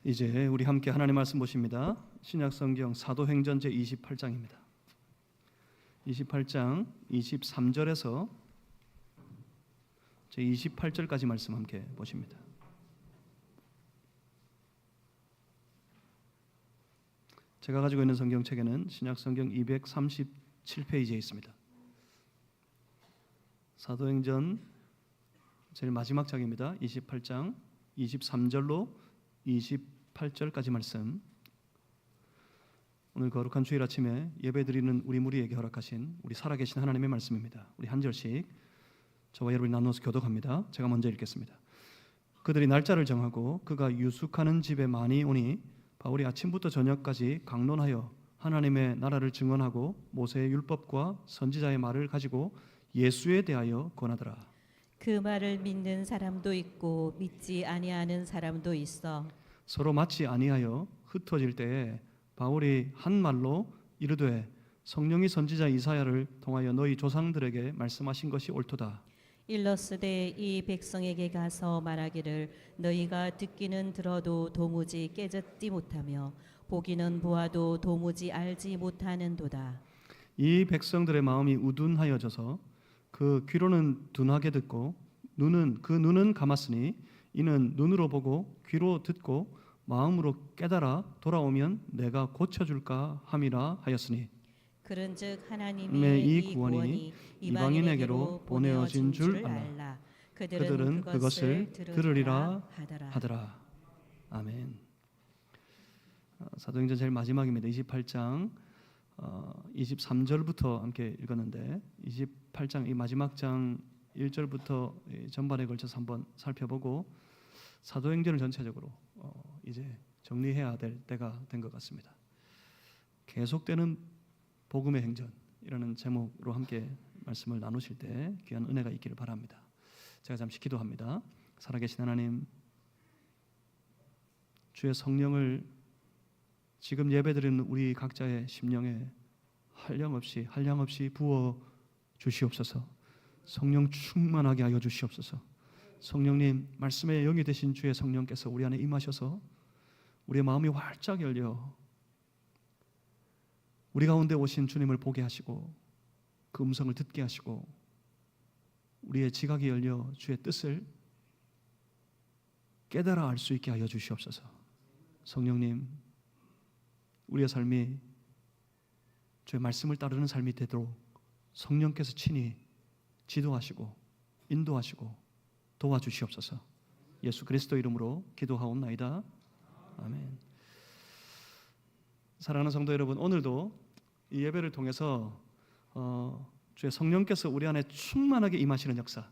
이제 우리 함께 하나님 말씀 보십니다. 신약성경 사도행전 제28장입니다. 28장 23절에서 제28절까지 말씀 함께 보십니다. 제가 가지고 있는 성경책에는 신약성경 237페이지에 있습니다. 사도행전 제일 마지막 장입니다. 28장 23절로 28절까지 말씀. 오늘 거룩한 주일 아침에 예배드리는 우리 무리에게 허락하신 우리 살아계신 하나님의 말씀입니다. 우리 한 절씩 저와 여러분이 나눠서 교독합니다. 제가 먼저 읽겠습니다. 그들이 날짜를 정하고 그가 유숙하는 집에 많이 오니 바울이 아침부터 저녁까지 강론하여 하나님의 나라를 증언하고 모세의 율법과 선지자의 말을 가지고 예수에 대하여 권하더라. 그 말을 믿는 사람도 있고 믿지 아니하는 사람도 있어 서로 맞지 아니하여 흩어질 때에 바울이 한 말로 이르되 성령이 선지자 이사야를 통하여 너희 조상들에게 말씀하신 것이 옳도다. 일러스되 이 백성에게 가서 말하기를 너희가 듣기는 들어도 도무지 깨닫지 못하며 보기는 보아도 도무지 알지 못하는도다. 이 백성들의 마음이 우둔하여져서 그 귀로는 둔하게 듣고 눈은 감았으니 이는 눈으로 보고 귀로 듣고 마음으로 깨달아 돌아오면 내가 고쳐줄까 함이라 하였으니 그런즉 하나님의 이 구원이 이방인에게로 보내어진 줄 알라. 그들은 그것을 들으리라 하더라. 아멘. 사도행전 제일 마지막입니다. 28장 23절부터 함께 읽었는데 28장 이 마지막 장 1절부터 전반에 걸쳐서 한번 살펴보고 사도행전을 전체적으로 이제 정리해야 될 때가 된 것 같습니다. 계속되는 복음의 행전이라는 제목으로 함께 말씀을 나누실 때 귀한 은혜가 있기를 바랍니다. 제가 잠시 기도합니다. 살아계신 하나님, 주의 성령을 지금 예배드리는 우리 각자의 심령에 한량없이 부어 주시옵소서. 성령 충만하게 하여 주시옵소서. 성령님, 말씀의 영이 되신 주의 성령께서 우리 안에 임하셔서 우리의 마음이 활짝 열려 우리 가운데 오신 주님을 보게 하시고 그 음성을 듣게 하시고 우리의 지각이 열려 주의 뜻을 깨달아 알 수 있게 하여 주시옵소서. 성령님, 우리의 삶이 주의 말씀을 따르는 삶이 되도록 성령께서 친히 지도하시고 인도하시고 도와주시옵소서. 예수 그리스도 이름으로 기도하옵나이다. 아멘. 사랑하는 성도 여러분, 오늘도 이 예배를 통해서 주의 성령께서 우리 안에 충만하게 임하시는 역사,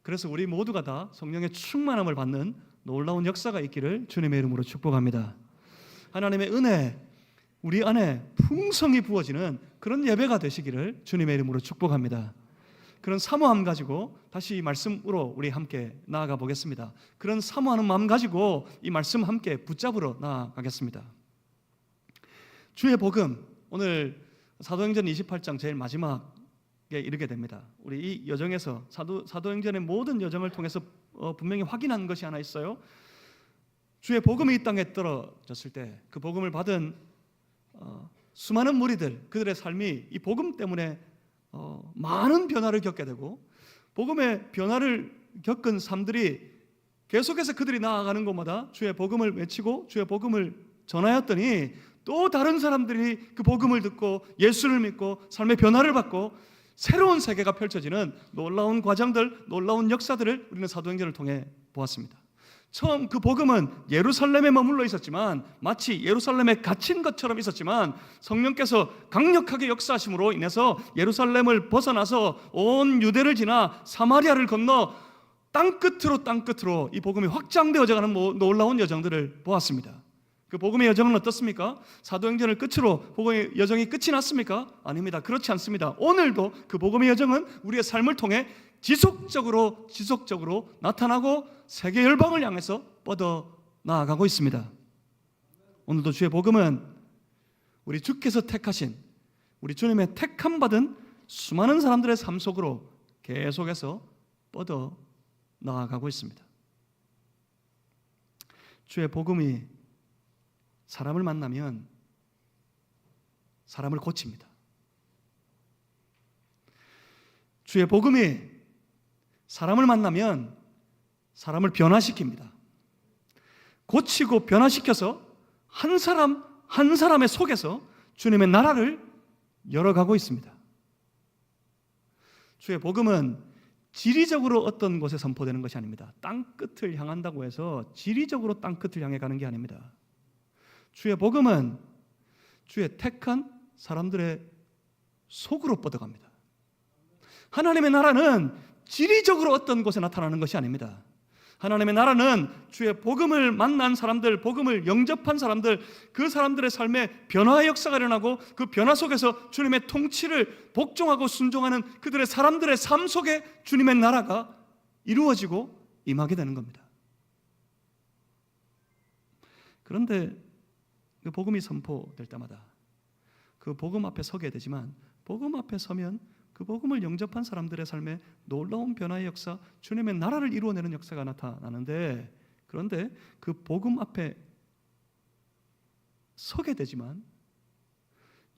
그래서 우리 모두가 다 성령의 충만함을 받는 놀라운 역사가 있기를 주님의 이름으로 축복합니다. 하나님의 은혜 우리 안에 풍성히 부어지는 그런 예배가 되시기를 주님의 이름으로 축복합니다. 그런 사모함 가지고 다시 이 말씀으로 우리 함께 나아가 보겠습니다. 그런 사모하는 마음 가지고 이 말씀 함께 붙잡으러 나아가겠습니다. 주의 복음, 오늘 사도행전 28장 제일 마지막에 이르게 됩니다. 우리 이 여정에서 사도행전의 모든 여정을 통해서 분명히 확인한 것이 하나 있어요. 주의 복음이 이 땅에 떨어졌을 때 그 복음을 받은 수많은 무리들, 그들의 삶이 이 복음 때문에 많은 변화를 겪게 되고 복음의 변화를 겪은 삶들이 계속해서 그들이 나아가는 곳마다 주의 복음을 외치고 주의 복음을 전하였더니 또 다른 사람들이 그 복음을 듣고 예수를 믿고 삶의 변화를 받고 새로운 세계가 펼쳐지는 놀라운 과정들, 놀라운 역사들을 우리는 사도행전을 통해 보았습니다. 처음 그 복음은 예루살렘에 머물러 있었지만 마치 예루살렘에 갇힌 것처럼 있었지만 성령께서 강력하게 역사하심으로 인해서 예루살렘을 벗어나서 온 유대를 지나 사마리아를 건너 땅끝으로 이 복음이 확장되어져 가는 놀라운 여정들을 보았습니다. 그 복음의 여정은 어떻습니까? 사도행전을 끝으로 복음의 여정이 끝이 났습니까? 아닙니다. 그렇지 않습니다. 오늘도 그 복음의 여정은 우리의 삶을 통해 지속적으로 나타나고 세계 열방을 향해서 뻗어 나아가고 있습니다. 오늘도 주의 복음은 우리 주께서 택하신 우리 주님의 택함 받은 수많은 사람들의 삶 속으로 계속해서 뻗어 나아가고 있습니다. 주의 복음이 사람을 만나면 사람을 고칩니다. 주의 복음이 사람을 만나면 사람을 변화시킵니다. 고치고 변화시켜서 한 사람 한 사람의 속에서 주님의 나라를 열어가고 있습니다. 주의 복음은 지리적으로 어떤 곳에 선포되는 것이 아닙니다. 땅끝을 향한다고 해서 지리적으로 땅끝을 향해 가는 게 아닙니다. 주의 복음은 주의 택한 사람들의 속으로 뻗어갑니다. 하나님의 나라는 지리적으로 어떤 곳에 나타나는 것이 아닙니다. 하나님의 나라는 주의 복음을 만난 사람들, 복음을 영접한 사람들, 그 사람들의 삶에 변화의 역사가 일어나고 그 변화 속에서 주님의 통치를 복종하고 순종하는 그들의 사람들의 삶 속에 주님의 나라가 이루어지고 임하게 되는 겁니다. 그런데 그 복음이 선포될 때마다 그 복음 앞에 서게 되지만, 복음 앞에 서면 그 복음을 영접한 사람들의 삶에 놀라운 변화의 역사, 주님의 나라를 이루어내는 역사가 나타나는데, 그런데 그 복음 앞에 서게 되지만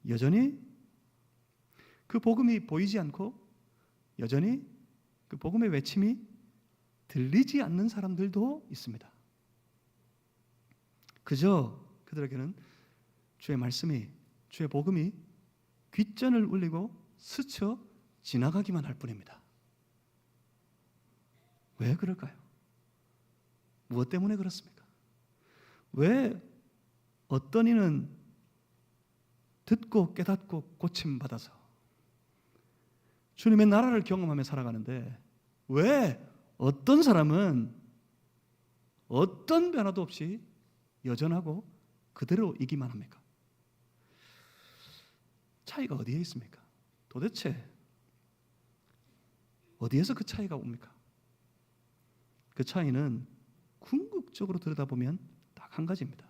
여전히 그 복음이 보이지 않고 여전히 그 복음의 외침이 들리지 않는 사람들도 있습니다. 그저 그들에게는 주의 말씀이, 주의 복음이 귓전을 울리고 스쳐 지나가기만 할 뿐입니다. 왜 그럴까요? 무엇 때문에 그렇습니까? 왜 어떤 이는 듣고 깨닫고 고침받아서 주님의 나라를 경험하며 살아가는데, 왜 어떤 사람은 어떤 변화도 없이 여전하고 그대로 이기만 합니까? 차이가 어디에 있습니까? 도대체 어디에서 그 차이가 옵니까? 그 차이는 궁극적으로 들여다보면 딱 한 가지입니다.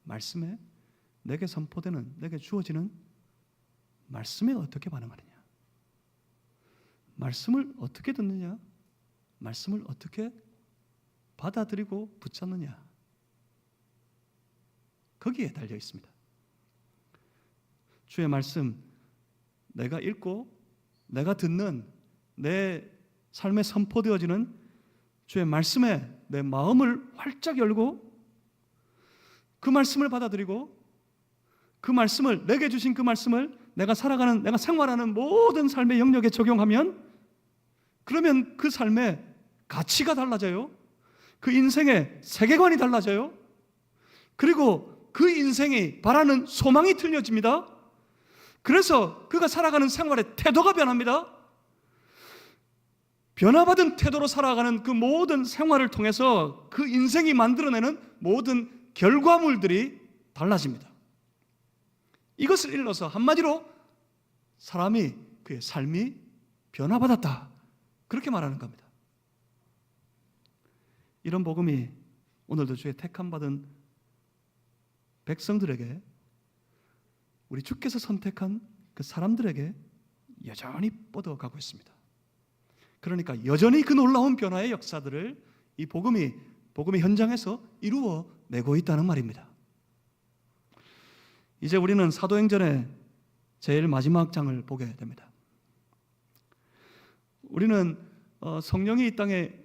말씀에, 내게 선포되는, 내게 주어지는 말씀에 어떻게 반응하느냐, 말씀을 어떻게 듣느냐, 말씀을 어떻게 받아들이고 붙잡느냐, 거기에 달려 있습니다. 주의 말씀, 내가 읽고 내가 듣는, 내 삶에 선포되어지는 주의 말씀에 내 마음을 활짝 열고 그 말씀을 받아들이고 그 말씀을, 내게 주신 그 말씀을 내가 살아가는, 내가 생활하는 모든 삶의 영역에 적용하면, 그러면 그 삶의 가치가 달라져요. 그 인생의 세계관이 달라져요. 그리고 그 인생이 바라는 소망이 틀려집니다. 그래서 그가 살아가는 생활의 태도가 변합니다. 변화받은 태도로 살아가는 그 모든 생활을 통해서 그 인생이 만들어내는 모든 결과물들이 달라집니다. 이것을 일러서 한마디로 사람이, 그의 삶이 변화받았다, 그렇게 말하는 겁니다. 이런 복음이 오늘도 주의 택함받은 백성들에게, 우리 주께서 선택한 그 사람들에게 여전히 뻗어가고 있습니다. 그러니까 여전히 그 놀라운 변화의 역사들을 이 복음의 현장에서 이루어내고 있다는 말입니다. 이제 우리는 사도행전의 제일 마지막 장을 보게 됩니다. 우리는 성령이 이 땅에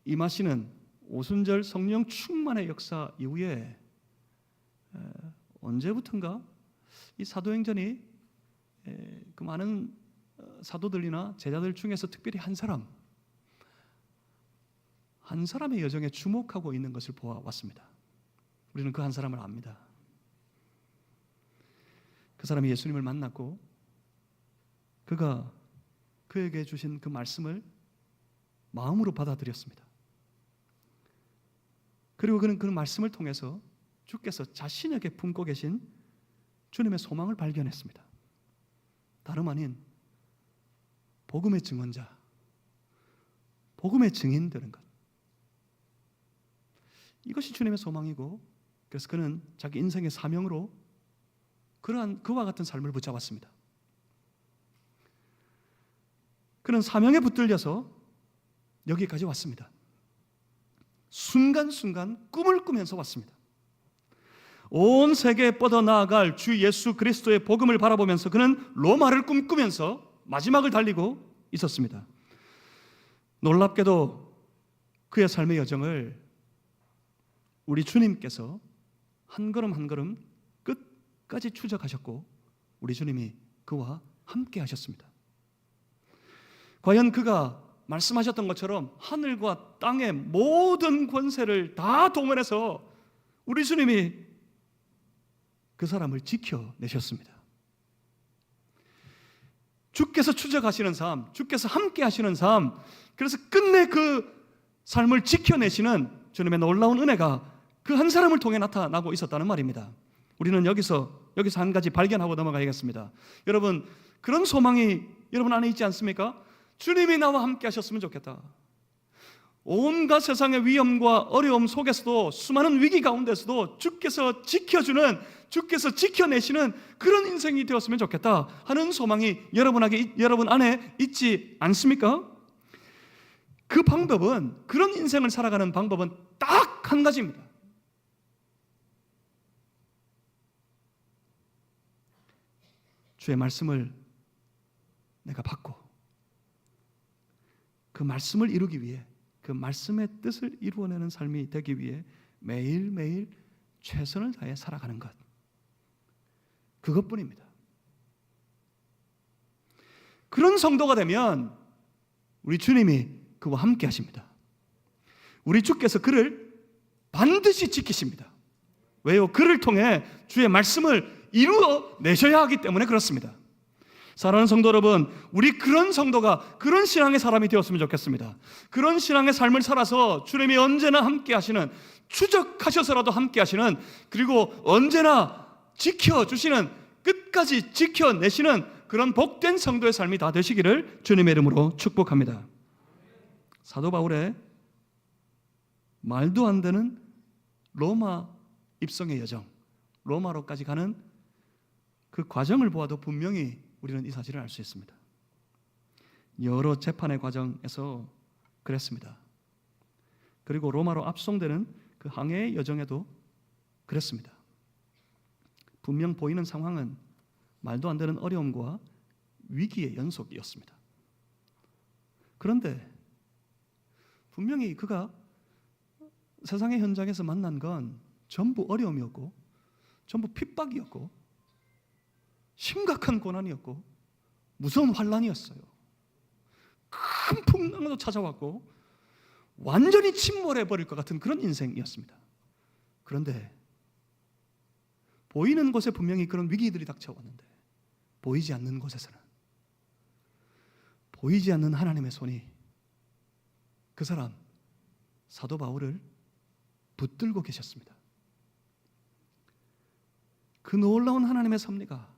임하시는 오순절 성령 충만의 역사 이후에 언제부턴가 이 사도행전이 그 많은 사도들이나 제자들 중에서 특별히 한 사람의 여정에 주목하고 있는 것을 보아왔습니다. 우리는 그 한 사람을 압니다. 그 사람이 예수님을 만났고 그가 그에게 주신 그 말씀을 마음으로 받아들였습니다. 그리고 그는 그 말씀을 통해서 주께서 자신에게 품고 계신 주님의 소망을 발견했습니다. 다름 아닌 복음의 증언자, 복음의 증인 되는 것, 이것이 주님의 소망이고, 그래서 그는 자기 인생의 사명으로 그러한 그와 같은 삶을 붙잡았습니다. 그는 사명에 붙들려서 여기까지 왔습니다. 순간순간 꿈을 꾸면서 왔습니다. 온 세계에 뻗어나아갈 주 예수 그리스도의 복음을 바라보면서 그는 로마를 꿈꾸면서 마지막을 달리고 있었습니다. 놀랍게도 그의 삶의 여정을 우리 주님께서 한 걸음 한 걸음 끝까지 추적하셨고 우리 주님이 그와 함께 하셨습니다. 과연 그가 말씀하셨던 것처럼 하늘과 땅의 모든 권세를 다 동원해서 우리 주님이 그 사람을 지켜내셨습니다. 주께서 추적하시는 삶, 주께서 함께 하시는 삶, 그래서 끝내 그 삶을 지켜내시는 주님의 놀라운 은혜가 그 한 사람을 통해 나타나고 있었다는 말입니다. 우리는 여기서 한 가지 발견하고 넘어가야겠습니다. 여러분, 그런 소망이 여러분 안에 있지 않습니까? 주님이 나와 함께 하셨으면 좋겠다. 온갖 세상의 위험과 어려움 속에서도 수많은 위기 가운데서도 주께서 지켜주는, 주께서 지켜내시는 그런 인생이 되었으면 좋겠다 하는 소망이 여러분 안에 있지 않습니까? 그 방법은, 그런 인생을 살아가는 방법은 딱 한 가지입니다. 주의 말씀을 내가 받고 그 말씀을 이루기 위해, 그 말씀의 뜻을 이루어내는 삶이 되기 위해 매일매일 최선을 다해 살아가는 것, 그것뿐입니다. 그런 성도가 되면 우리 주님이 그와 함께 하십니다. 우리 주께서 그를 반드시 지키십니다. 왜요? 그를 통해 주의 말씀을 이루어내셔야 하기 때문에 그렇습니다. 사랑하는 성도 여러분, 우리 그런 성도가, 그런 신앙의 사람이 되었으면 좋겠습니다. 그런 신앙의 삶을 살아서 주님이 언제나 함께 하시는, 추적하셔서라도 함께 하시는, 그리고 언제나 지켜주시는, 끝까지 지켜내시는 그런 복된 성도의 삶이 다 되시기를 주님의 이름으로 축복합니다. 사도 바울의 말도 안 되는 로마 입성의 여정, 로마로까지 가는 그 과정을 보아도 분명히 우리는 이 사실을 알 수 있습니다. 여러 재판의 과정에서 그랬습니다. 그리고 로마로 압송되는 그 항해의 여정에도 그랬습니다. 분명 보이는 상황은 말도 안 되는 어려움과 위기의 연속이었습니다. 그런데 분명히 그가 세상의 현장에서 만난 건 전부 어려움이었고, 전부 핍박이었고, 심각한 고난이었고, 무서운 환난이었어요. 큰 풍랑도 찾아왔고 완전히 침몰해버릴 것 같은 그런 인생이었습니다. 그런데 보이는 곳에 분명히 그런 위기들이 닥쳐왔는데 보이지 않는 곳에서는 보이지 않는 하나님의 손이 그 사람 사도 바울을 붙들고 계셨습니다. 그 놀라운 하나님의 섭리가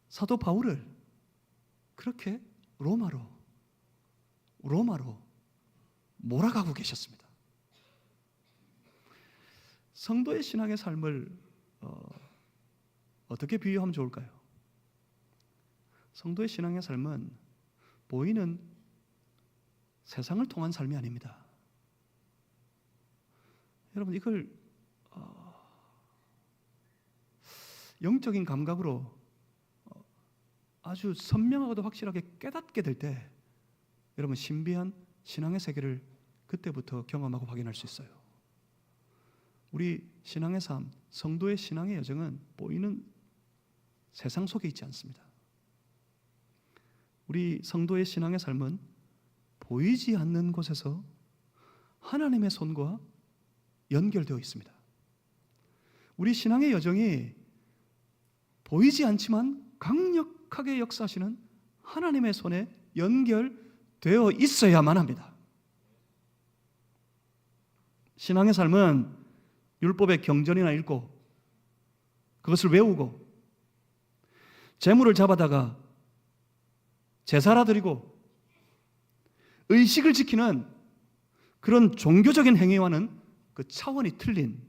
사도 바울을 그렇게 로마로 몰아가고 계셨습니다. 성도의 신앙의 삶을 어떻게 비유하면 좋을까요? 성도의 신앙의 삶은 보이는 세상을 통한 삶이 아닙니다. 여러분, 이걸 영적인 감각으로 아주 선명하고도 확실하게 깨닫게 될 때 여러분 신비한 신앙의 세계를 그때부터 경험하고 확인할 수 있어요. 우리 신앙의 삶, 성도의 신앙의 여정은 보이는 세상 속에 있지 않습니다. 우리 성도의 신앙의 삶은 보이지 않는 곳에서 하나님의 손과 연결되어 있습니다. 우리 신앙의 여정이 보이지 않지만 강력하게 역사하시는 하나님의 손에 연결되어 있어야만 합니다. 신앙의 삶은 율법의 경전이나 읽고 그것을 외우고 재물을 잡아다가 제사라 드리고 의식을 지키는 그런 종교적인 행위와는 그 차원이 틀린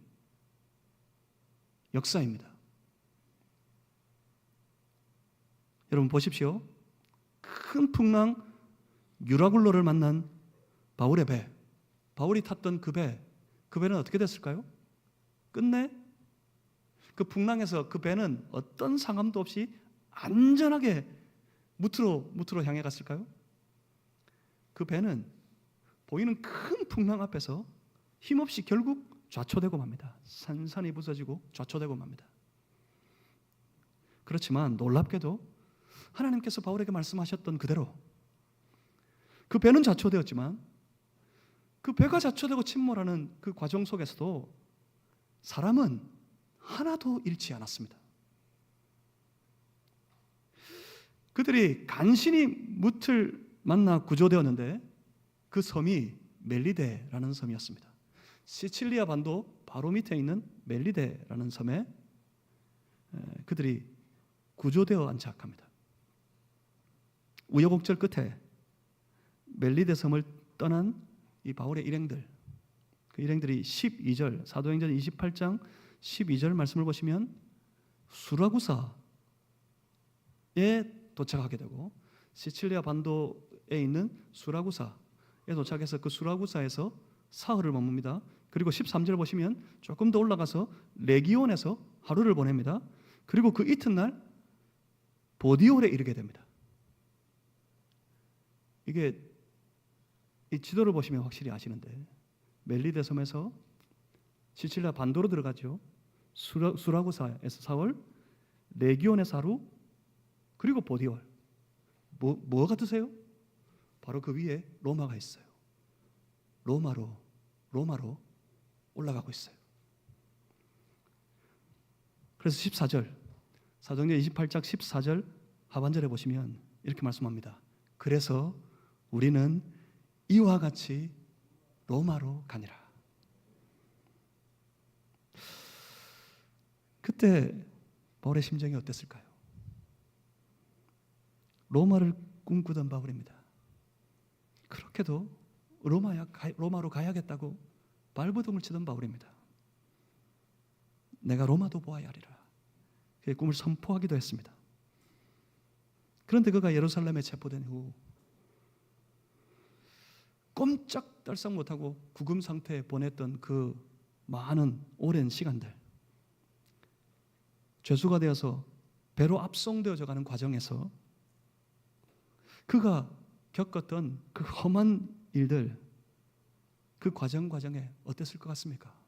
역사입니다. 여러분 보십시오. 큰 풍랑 유라굴로를 만난 바울의 배, 바울이 탔던 그 배는 어떻게 됐을까요? 끝내 그 풍랑에서 그 배는 어떤 상함도 없이 안전하게 무트로 향해 갔을까요? 그 배는 보이는 큰 풍랑 앞에서 힘없이 결국 좌초되고 맙니다. 산산이 부서지고 좌초되고 맙니다. 그렇지만 놀랍게도 하나님께서 바울에게 말씀하셨던 그대로 그 배는 좌초되었지만 그 배가 좌초되고 침몰하는 그 과정 속에서도 사람은 하나도 잃지 않았습니다. 그들이 간신히 무틀 만나 구조되었는데 그 섬이 멜리데라는 섬이었습니다. 시칠리아 반도 바로 밑에 있는 멜리데라는 섬에 그들이 구조되어 안착합니다. 우여곡절 끝에 멜리데 섬을 떠난 이 바울의 일행들, 그 일행들이 12절 사도행전 28장 12절 말씀을 보시면 수라구사에 도착하게 되고 시칠리아 반도에 있는 수라구사에 도착해서 그 수라구사에서 사흘을 머뭅니다. 그리고 13절 보시면 조금 더 올라가서 레기온에서 하루를 보냅니다. 그리고 그 이튿날 보디올에 이르게 됩니다. 이게 이 지도를 보시면 확실히 아시는데 멜리데 섬에서 시칠리아 반도로 들어가죠. 수라구사에서 사흘, 레기온에서 하루, 그리고 보디올. 뭐 같으세요? 바로 그 위에 로마가 있어요. 로마로 올라가고 있어요. 그래서 14절 사도행전 28장 14절 하반절에 보시면 이렇게 말씀합니다. 그래서 우리는 이와 같이 로마로 가니라. 그때 바울의 심정이 어땠을까요? 로마를 꿈꾸던 바울입니다. 그렇게도 로마로 가야겠다고 발버둥을 치던 바울입니다. 내가 로마도 보아야 하리라. 그의 꿈을 선포하기도 했습니다. 그런데 그가 예루살렘에 체포된 후 꼼짝달싹 못하고 구금 상태에 보냈던 그 많은 오랜 시간들, 죄수가 되어서 배로 압송되어져 가는 과정에서 그가 겪었던 그 험한 일들, 그 과정에 어땠을 것 같습니까?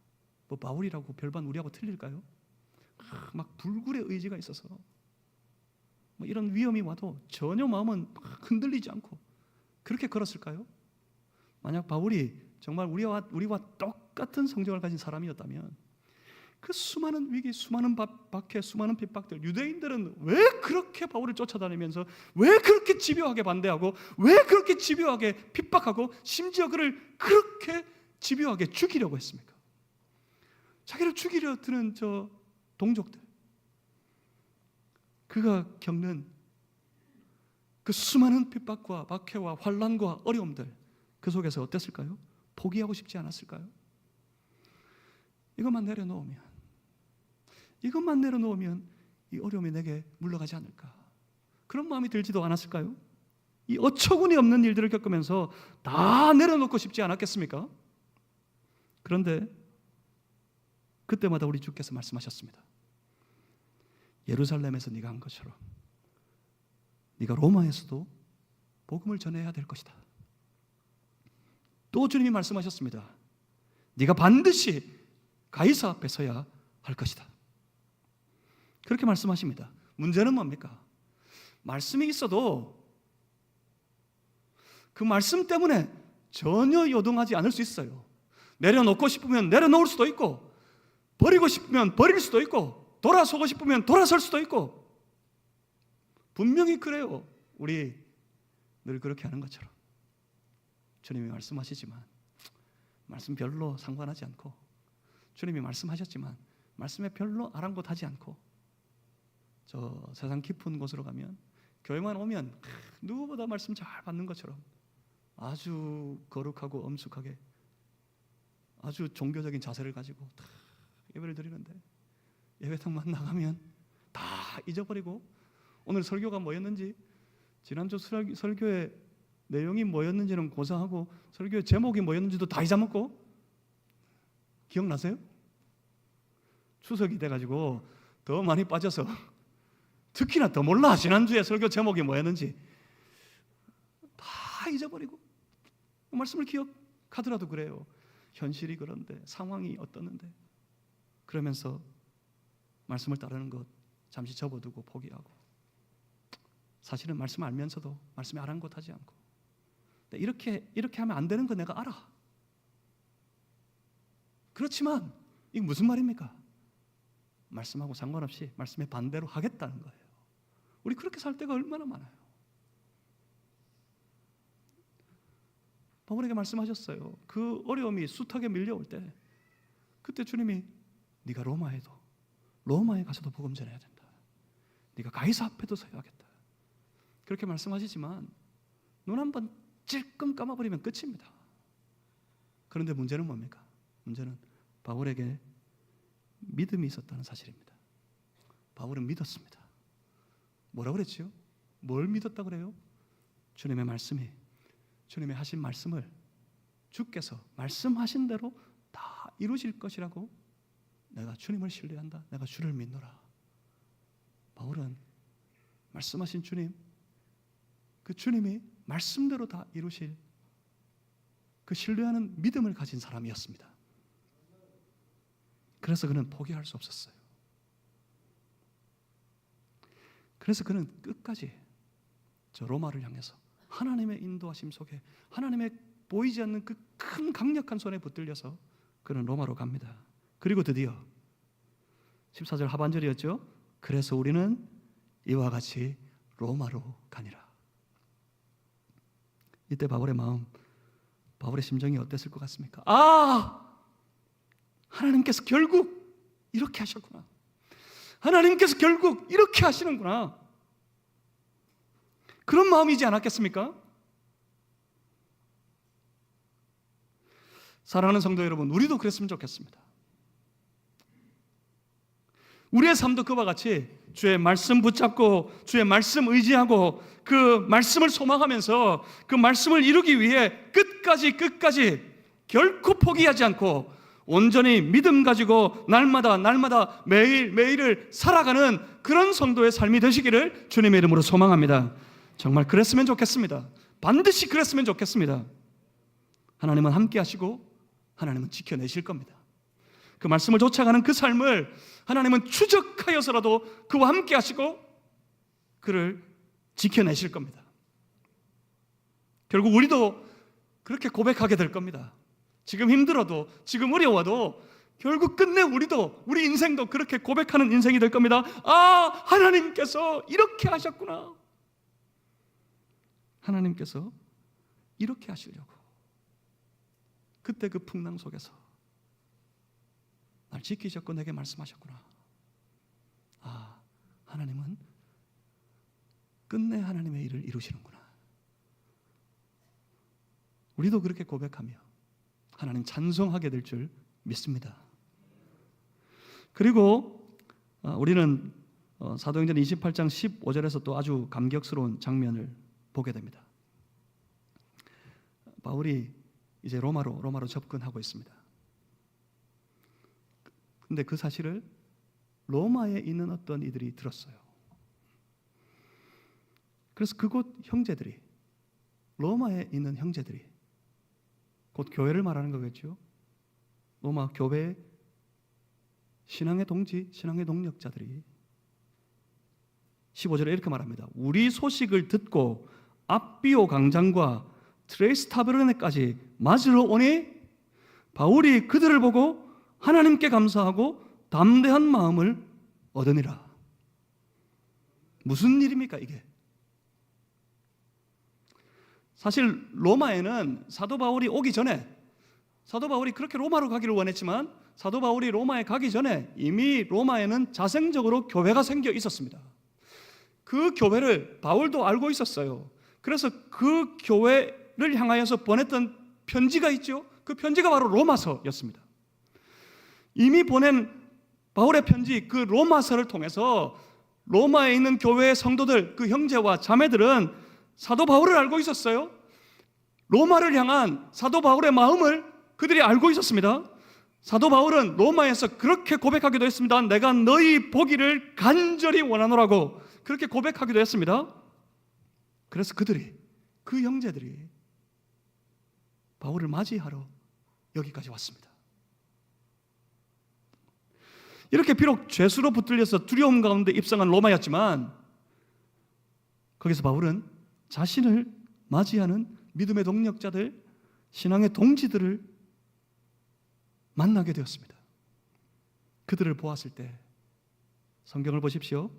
뭐 바울이라고 별반 우리하고 틀릴까요? 막 불굴의 의지가 있어서 뭐 이런 위험이 와도 전혀 마음은 흔들리지 않고 그렇게 걸었을까요? 만약 바울이 정말 우리와 똑같은 성정을 가진 사람이었다면 그 수많은 위기, 수많은 박해, 수많은 핍박들, 유대인들은 왜 그렇게 바울을 쫓아다니면서 왜 그렇게 집요하게 반대하고 왜 그렇게 집요하게 핍박하고 심지어 그를 그렇게 집요하게 죽이려고 했습니까? 자기를 죽이려 드는 저 동족들, 그가 겪는 그 수많은 핍박과 박해와 환난과 어려움들, 그 속에서 어땠을까요? 포기하고 싶지 않았을까요? 이것만 내려놓으면 이 어려움이 내게 물러가지 않을까, 그런 마음이 들지도 않았을까요? 이 어처구니 없는 일들을 겪으면서 다 내려놓고 싶지 않았겠습니까? 그런데 그때마다 우리 주께서 말씀하셨습니다. 예루살렘에서 네가 한 것처럼 네가 로마에서도 복음을 전해야 될 것이다. 또 주님이 말씀하셨습니다. 네가 반드시 가이사 앞에 서야 할 것이다. 그렇게 말씀하십니다. 문제는 뭡니까? 말씀이 있어도 그 말씀 때문에 전혀 요동하지 않을 수 있어요. 내려놓고 싶으면 내려놓을 수도 있고, 버리고 싶으면 버릴 수도 있고, 돌아서고 싶으면 돌아설 수도 있고, 분명히 그래요. 우리 늘 그렇게 하는 것처럼 주님이 말씀하시지만 말씀 별로 상관하지 않고, 주님이 말씀하셨지만 말씀에 별로 아랑곳하지 않고, 저 세상 깊은 곳으로 가면 교회만 오면 누구보다 말씀 잘 받는 것처럼 아주 거룩하고 엄숙하게 아주 종교적인 자세를 가지고 다 예배를 드리는데, 예배당만 나가면 다 잊어버리고 오늘 설교가 뭐였는지, 지난주 설교의 내용이 뭐였는지는 고사하고 설교의 제목이 뭐였는지도 다 잊어먹고, 기억나세요? 추석이 돼가지고 더 많이 빠져서 특히나 더 몰라. 지난주에 설교 제목이 뭐였는지 다 잊어버리고 말씀을 기억하더라도 그래요. 현실이 그런데, 상황이 어떻는데, 그러면서 말씀을 따르는 것 잠시 접어두고 포기하고, 사실은 말씀 알면서도 말씀에 아랑곳하지 않고, 이렇게 하면 안 되는 거 내가 알아. 그렇지만 이게 무슨 말입니까? 말씀하고 상관없이 말씀에 반대로 하겠다는 거예요. 우리 그렇게 살 때가 얼마나 많아요. 바울에게 말씀하셨어요. 그 어려움이 숱하게 밀려올 때, 그때 주님이 네가 로마에 가서도 복음 전해야 된다. 네가 가이사 앞에도 서야겠다. 그렇게 말씀하시지만 눈 한 번 찔끔 감아버리면 끝입니다. 그런데 문제는 뭡니까? 문제는 바울에게 믿음이 있었다는 사실입니다. 바울은 믿었습니다. 뭐라고 그랬지요? 뭘 믿었다 그래요? 주님의 말씀이, 주님의 하신 말씀을 주께서 말씀하신 대로 다 이루실 것이라고 내가 주님을 신뢰한다. 내가 주를 믿노라. 바울은 말씀하신 주님, 그 주님이 말씀대로 다 이루실 그 신뢰하는 믿음을 가진 사람이었습니다. 그래서 그는 포기할 수 없었어요. 그래서 그는 끝까지 저 로마를 향해서 하나님의 인도하심 속에, 하나님의 보이지 않는 그 큰 강력한 손에 붙들려서 그는 로마로 갑니다. 그리고 드디어 14절 하반절이었죠. 그래서 우리는 이와 같이 로마로 가니라. 이때 바울의 마음, 바울의 심정이 어땠을 것 같습니까? 하나님께서 결국 이렇게 하셨구나. 하나님께서 결국 이렇게 하시는구나. 그런 마음이지 않았겠습니까? 사랑하는 성도 여러분, 우리도 그랬으면 좋겠습니다. 우리의 삶도 그와 같이 주의 말씀 붙잡고 주의 말씀 의지하고 그 말씀을 소망하면서 그 말씀을 이루기 위해 끝까지 결코 포기하지 않고 온전히 믿음 가지고 날마다 매일을 살아가는 그런 성도의 삶이 되시기를 주님의 이름으로 소망합니다. 정말 그랬으면 좋겠습니다. 반드시 그랬으면 좋겠습니다. 하나님은 함께 하시고 하나님은 지켜내실 겁니다. 그 말씀을 쫓아가는 그 삶을 하나님은 추적하여서라도 그와 함께 하시고 그를 지켜내실 겁니다. 결국 우리도 그렇게 고백하게 될 겁니다. 지금 힘들어도, 지금 어려워도 결국 끝내 우리 인생도 그렇게 고백하는 인생이 될 겁니다. 하나님께서 이렇게 하셨구나. 하나님께서 이렇게 하시려고 그때 그 풍랑 속에서 날 지키셨고 내게 말씀하셨구나. 하나님은 끝내 하나님의 일을 이루시는구나. 우리도 그렇게 고백하며 하나님 찬송하게 될 줄 믿습니다. 그리고 우리는 사도행전 28장 15절에서 또 아주 감격스러운 장면을 보게 됩니다. 바울이 이제 로마로 접근하고 있습니다. 근데 그 사실을 로마에 있는 어떤 이들이 들었어요. 그래서 그곳 형제들이, 로마에 있는 형제들이, 곧 교회를 말하는 거겠죠. 로마 교회 신앙의 동지, 신앙의 동력자들이 15절에 이렇게 말합니다. 우리 소식을 듣고 앞비오 강장과 트레스타베르네까지 맞으러 오니 바울이 그들을 보고 하나님께 감사하고 담대한 마음을 얻으니라. 무슨 일입니까 이게? 사실 로마에는 사도 바울이 오기 전에, 사도 바울이 그렇게 로마로 가기를 원했지만 사도 바울이 로마에 가기 전에 이미 로마에는 자생적으로 교회가 생겨 있었습니다. 그 교회를 바울도 알고 있었어요. 그래서 그 교회를 향하여서 보냈던 편지가 있죠. 그 편지가 바로 로마서였습니다. 이미 보낸 바울의 편지, 그 로마서를 통해서 로마에 있는 교회의 성도들, 그 형제와 자매들은 사도 바울을 알고 있었어요. 로마를 향한 사도 바울의 마음을 그들이 알고 있었습니다. 사도 바울은 로마에서 그렇게 고백하기도 했습니다. 내가 너희 보기를 간절히 원하노라고 그렇게 고백하기도 했습니다. 그래서 그 형제들이 바울을 맞이하러 여기까지 왔습니다. 이렇게 비록 죄수로 붙들려서 두려움 가운데 입성한 로마였지만 거기서 바울은 자신을 맞이하는 믿음의 동력자들, 신앙의 동지들을 만나게 되었습니다. 그들을 보았을 때 성경을 보십시오.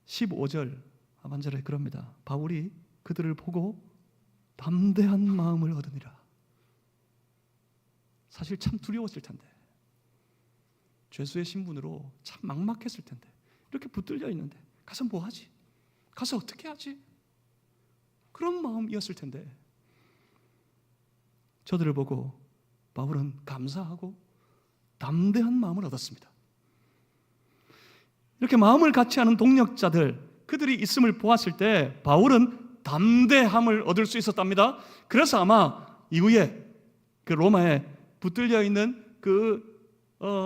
15절 하반절에 그럽니다. 바울이 그들을 보고 담대한 마음을 얻으니라. 사실 참 두려웠을 텐데, 죄수의 신분으로 참 막막했을 텐데, 이렇게 붙들려 있는데 가서 뭐 하지? 가서 어떻게 하지? 그런 마음이었을 텐데 저들을 보고 바울은 감사하고 담대한 마음을 얻었습니다. 이렇게 마음을 같이 하는 동력자들, 그들이 있음을 보았을 때 바울은 담대함을 얻을 수 있었답니다. 그래서 아마 이후에 그 로마에 붙들려 있는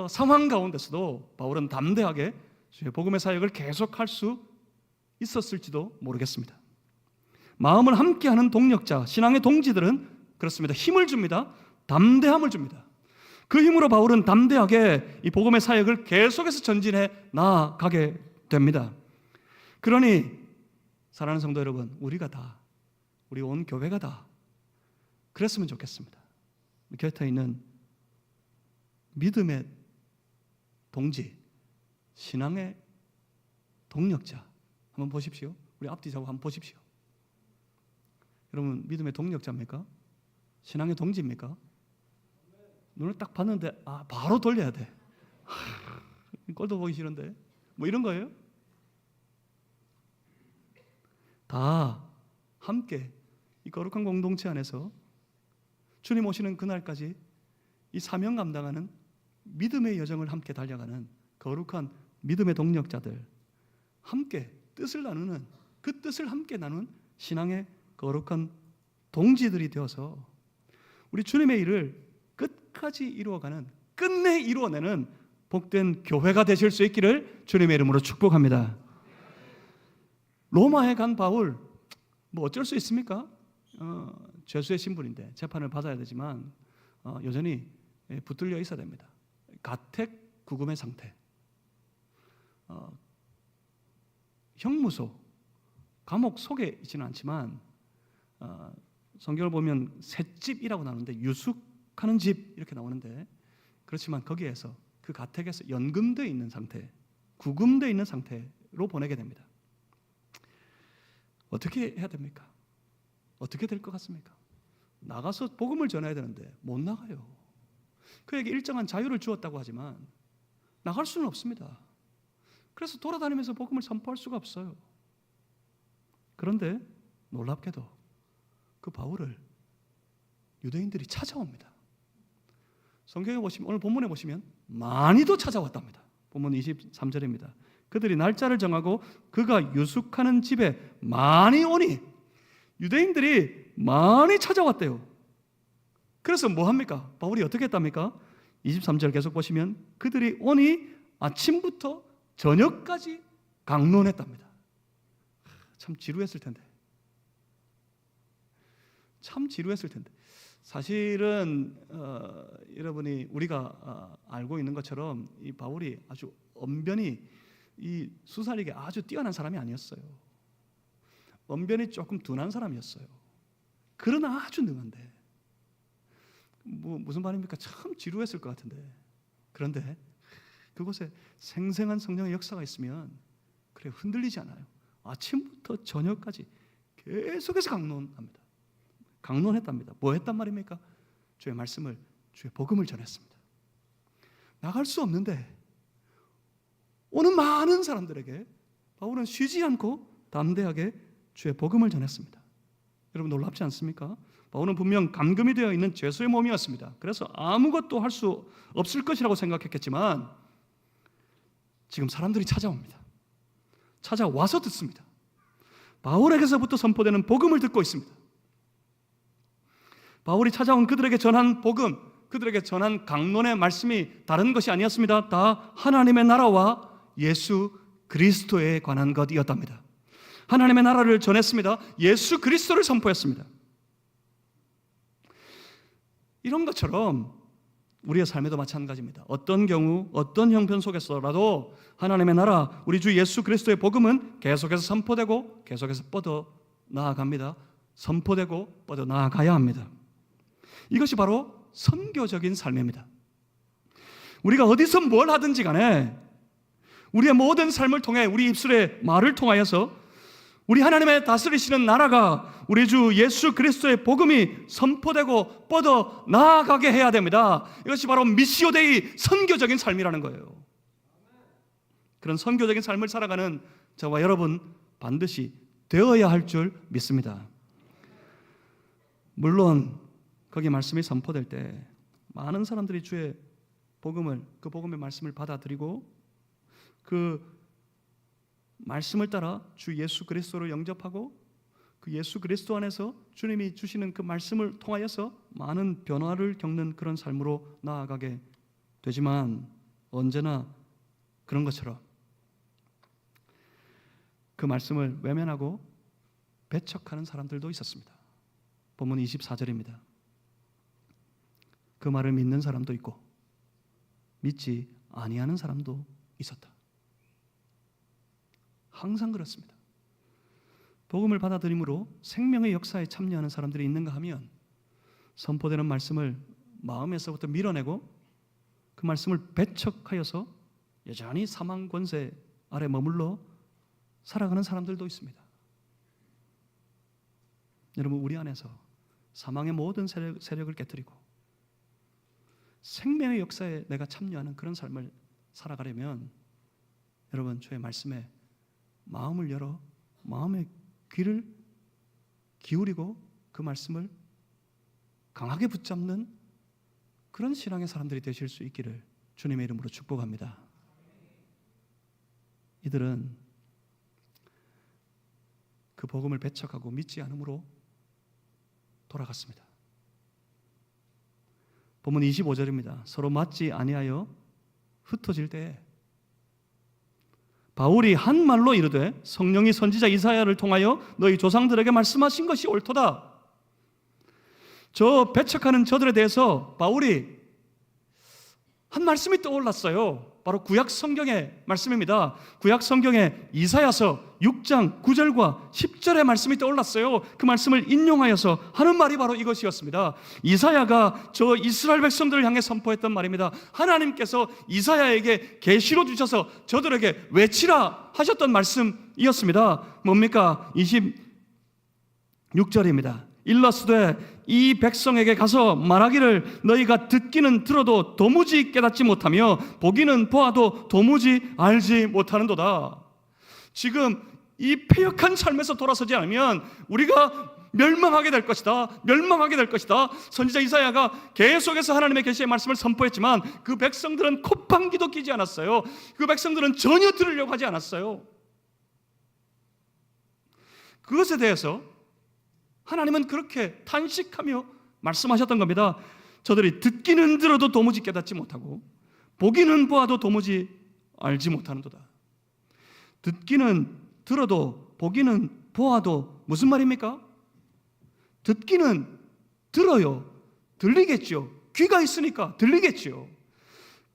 상황 가운데서도 바울은 담대하게 복음의 사역을 계속할 수 있었을지도 모르겠습니다. 마음을 함께하는 동력자, 신앙의 동지들은 그렇습니다. 힘을 줍니다. 담대함을 줍니다. 그 힘으로 바울은 담대하게 이 복음의 사역을 계속해서 전진해 나아가게 됩니다. 그러니 사랑하는 성도 여러분, 우리가 다, 우리 온 교회가 다 그랬으면 좋겠습니다. 곁에 있는 믿음의 동지, 신앙의 동력자 한번 보십시오. 우리 앞뒤 좌우 한번 보십시오. 여러분, 믿음의 동력자입니까? 신앙의 동지입니까? 눈을 딱 봤는데 바로 돌려야 돼. 꼴도 보기 싫은데 뭐 이런 거예요? 다 함께 이 거룩한 공동체 안에서 주님 오시는 그날까지 이 사명 감당하는 믿음의 여정을 함께 달려가는 거룩한 믿음의 동력자들, 함께 뜻을 나누는, 그 뜻을 함께 나누는 신앙의 거룩한 동지들이 되어서 우리 주님의 일을 끝까지 이루어가는, 끝내 이루어내는 복된 교회가 되실 수 있기를 주님의 이름으로 축복합니다. 로마에 간 바울, 뭐 어쩔 수 있습니까? 죄수의 신분인데 재판을 받아야 되지만 여전히 붙들려 있어야 됩니다. 가택 구금의 상태, 형무소, 감옥 속에 있지는 않지만 성경을 보면 셋집이라고 나오는데 유숙하는 집 이렇게 나오는데, 그렇지만 거기에서 그 가택에서 연금되어 있는 상태, 구금되어 있는 상태로 보내게 됩니다. 어떻게 해야 됩니까? 어떻게 될 것 같습니까? 나가서 복음을 전해야 되는데 못 나가요. 그에게 일정한 자유를 주었다고 하지만 나갈 수는 없습니다. 그래서 돌아다니면서 복음을 선포할 수가 없어요. 그런데 놀랍게도 그 바울을 유대인들이 찾아옵니다. 성경에 보시면, 오늘 본문에 보시면 많이도 찾아왔답니다. 본문 23절입니다. 그들이 날짜를 정하고 그가 유숙하는 집에 많이 오니, 유대인들이 많이 찾아왔대요. 그래서 뭐 합니까? 바울이 어떻게 했답니까? 23절 계속 보시면 그들이 오니 아침부터 저녁까지 강론했답니다. 참 지루했을 텐데. 참 지루했을 텐데. 사실은 여러분이 우리가 알고 있는 것처럼 이 바울이 아주 언변이 이 수사력이 아주 뛰어난 사람이 아니었어요. 언변이 조금 둔한 사람이었어요. 그러나 아주 능한데 뭐 무슨 말입니까? 참 지루했을 것 같은데, 그런데 그곳에 생생한 성령의 역사가 있으면 그래 흔들리지 않아요. 아침부터 저녁까지 계속해서 강론합니다. 강론했답니다. 뭐 했단 말입니까? 주의 말씀을, 주의 복음을 전했습니다. 나갈 수 없는데 오는 많은 사람들에게 바울은 쉬지 않고 담대하게 주의 복음을 전했습니다. 여러분 놀랍지 않습니까? 바울은 분명 감금이 되어 있는 죄수의 몸이었습니다. 그래서 아무것도 할 수 없을 것이라고 생각했겠지만 지금 사람들이 찾아옵니다. 찾아와서 듣습니다. 바울에게서부터 선포되는 복음을 듣고 있습니다. 바울이 찾아온 그들에게 전한 복음, 그들에게 전한 강론의 말씀이 다른 것이 아니었습니다. 다 하나님의 나라와 예수 그리스도에 관한 것이었답니다. 하나님의 나라를 전했습니다. 예수 그리스도를 선포했습니다. 이런 것처럼 우리의 삶에도 마찬가지입니다. 어떤 경우, 어떤 형편 속에서라도 하나님의 나라, 우리 주 예수 그리스도의 복음은 계속해서 선포되고 계속해서 뻗어 나아갑니다. 선포되고 뻗어 나아가야 합니다. 이것이 바로 선교적인 삶입니다. 우리가 어디서 뭘 하든지 간에 우리의 모든 삶을 통해 우리 입술의 말을 통하여서 우리 하나님의 다스리시는 나라가 우리 주 예수 그리스도의 복음이 선포되고 뻗어 나아가게 해야 됩니다. 이것이 바로 미시오 데이 선교적인 삶이라는 거예요. 그런 선교적인 삶을 살아가는 저와 여러분 반드시 되어야 할 줄 믿습니다. 물론 거기 말씀이 선포될 때 많은 사람들이 주의 복음을, 그 복음의 말씀을 받아들이고 그 말씀을 따라 주 예수 그리스도를 영접하고 그 예수 그리스도 안에서 주님이 주시는 그 말씀을 통하여서 많은 변화를 겪는 그런 삶으로 나아가게 되지만 언제나 그런 것처럼 그 말씀을 외면하고 배척하는 사람들도 있었습니다. 본문 24절입니다. 그 말을 믿는 사람도 있고 믿지 아니하는 사람도 있었다. 항상 그렇습니다. 복음을 받아들임으로 생명의 역사에 참여하는 사람들이 있는가 하면 선포되는 말씀을 마음에서부터 밀어내고 그 말씀을 배척하여서 여전히 사망 권세 아래 머물러 살아가는 사람들도 있습니다. 여러분, 우리 안에서 사망의 모든 세력을 깨뜨리고 생명의 역사에 내가 참여하는 그런 삶을 살아가려면 여러분, 주의 말씀에 마음을 열어 마음의 귀를 기울이고 그 말씀을 강하게 붙잡는 그런 신앙의 사람들이 되실 수 있기를 주님의 이름으로 축복합니다. 이들은 그 복음을 배척하고 믿지 않음으로 돌아갔습니다. 본문 25절입니다. 서로 맞지 아니하여 흩어질 때에 바울이 한 말로 이르되 성령이 선지자 이사야를 통하여 너희 조상들에게 말씀하신 것이 옳도다. 저 배척하는 저들에 대해서 바울이 한 말씀이 떠올랐어요. 바로 구약 성경의 말씀입니다. 구약 성경의 이사야서 6장 9절과 10절의 말씀이 떠올랐어요. 그 말씀을 인용하여서 하는 말이 바로 이것이었습니다. 이사야가 저 이스라엘 백성들을 향해 선포했던 말입니다. 하나님께서 이사야에게 계시로 주셔서 저들에게 외치라 하셨던 말씀이었습니다. 뭡니까? 26절입니다. 일러스되 이 백성에게 가서 말하기를 너희가 듣기는 들어도 도무지 깨닫지 못하며 보기는 보아도 도무지 알지 못하는도다. 지금 이 패역한 삶에서 돌아서지 않으면 우리가 멸망하게 될 것이다. 멸망하게 될 것이다. 선지자 이사야가 계속해서 하나님의 계시의 말씀을 선포했지만 그 백성들은 콧방귀도 끼지 않았어요. 그 백성들은 전혀 들으려고 하지 않았어요. 그것에 대해서 하나님은 그렇게 탄식하며 말씀하셨던 겁니다. 저들이 듣기는 들어도 도무지 깨닫지 못하고 보기는 보아도 도무지 알지 못하는도다. 듣기는 들어도 보기는 보아도 무슨 말입니까? 듣기는 들어요. 들리겠죠. 귀가 있으니까 들리겠죠.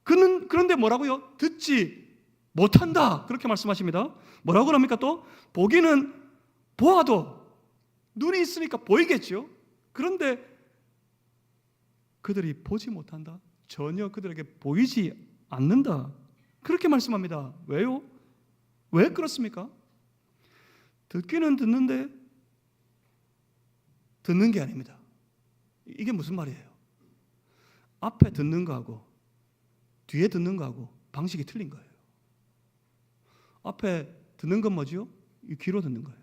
그런데 뭐라고요? 듣지 못한다. 그렇게 말씀하십니다. 뭐라고 합니까 또? 보기는 보아도 눈이 있으니까 보이겠죠. 그런데 그들이 보지 못한다. 전혀 그들에게 보이지 않는다. 그렇게 말씀합니다. 왜요? 왜 그렇습니까? 듣기는 듣는데 듣는 게 아닙니다. 이게 무슨 말이에요? 앞에 듣는 거하고 뒤에 듣는 거하고 방식이 틀린 거예요. 앞에 듣는 건 뭐죠? 귀로 듣는 거예요.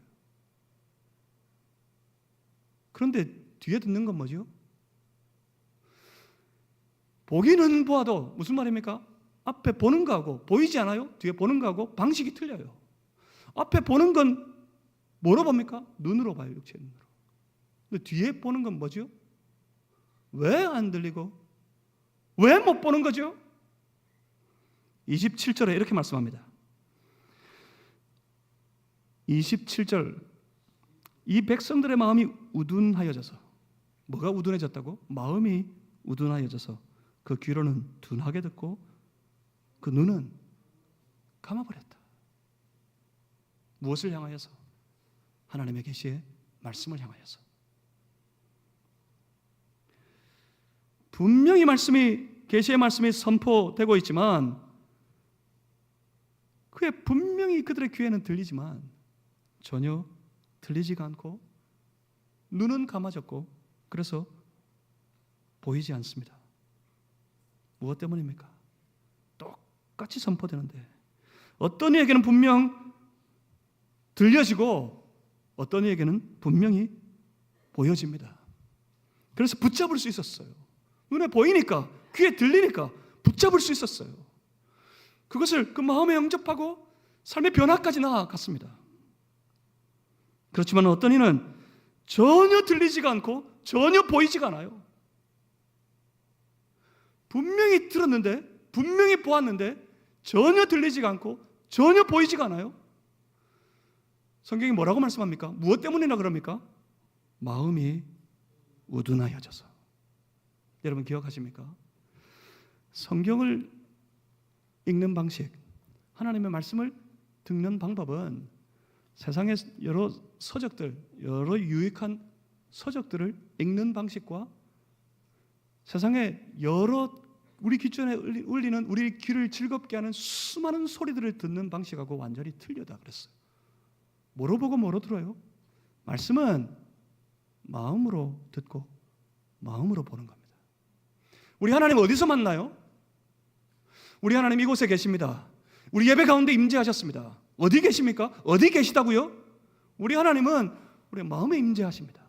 그런데 뒤에 듣는 건 뭐죠? 보기는 보아도 무슨 말입니까? 앞에 보는 거하고 보이지 않아요? 뒤에 보는 거하고 방식이 틀려요. 앞에 보는 건 뭐로 봅니까? 눈으로 봐요. 육체의 눈으로. 근데 뒤에 보는 건 뭐죠? 왜 안 들리고 왜 못 보는 거죠? 27절에 이렇게 말씀합니다. 27절, 이 백성들의 마음이 우둔하여져서, 뭐가 우둔해졌다고? 마음이 우둔하여져서 그 귀로는 둔하게 듣고 그 눈은 감아버렸다. 무엇을 향하여서? 하나님의 계시의 말씀을 향하여서. 분명히 계시의 말씀이 선포되고 있지만, 그게 분명히 그들의 귀에는 들리지만 전혀 들리지가 않고 눈은 감아졌고, 그래서 보이지 않습니다. 무엇 때문입니까? 똑같이 선포되는데 어떤 이에게는 분명 들려지고 어떤 이에게는 분명히 보여집니다. 그래서 붙잡을 수 있었어요. 눈에 보이니까, 귀에 들리니까 붙잡을 수 있었어요. 그것을 그 마음에 영접하고 삶의 변화까지 나아갔습니다. 그렇지만 어떤 이는 전혀 들리지가 않고 전혀 보이지가 않아요. 분명히 들었는데, 분명히 보았는데 전혀 들리지가 않고 전혀 보이지가 않아요. 성경이 뭐라고 말씀합니까? 무엇 때문이나 그럽니까? 마음이 우둔하여져서. 여러분 기억하십니까? 성경을 읽는 방식, 하나님의 말씀을 듣는 방법은 세상의 여러 서적들, 여러 유익한 서적들을 읽는 방식과 세상의 여러 우리 귀전에 울리는, 우리 귀를 즐겁게 하는 수많은 소리들을 듣는 방식하고 완전히 틀려다 그랬어요. 뭐로 보고 뭐로 들어요? 말씀은 마음으로 듣고 마음으로 보는 겁니다. 우리 하나님 어디서 만나요? 우리 하나님 이곳에 계십니다. 우리 예배 가운데 임재하셨습니다. 어디 계십니까? 어디 계시다고요? 우리 하나님은 우리 마음에 임재하십니다.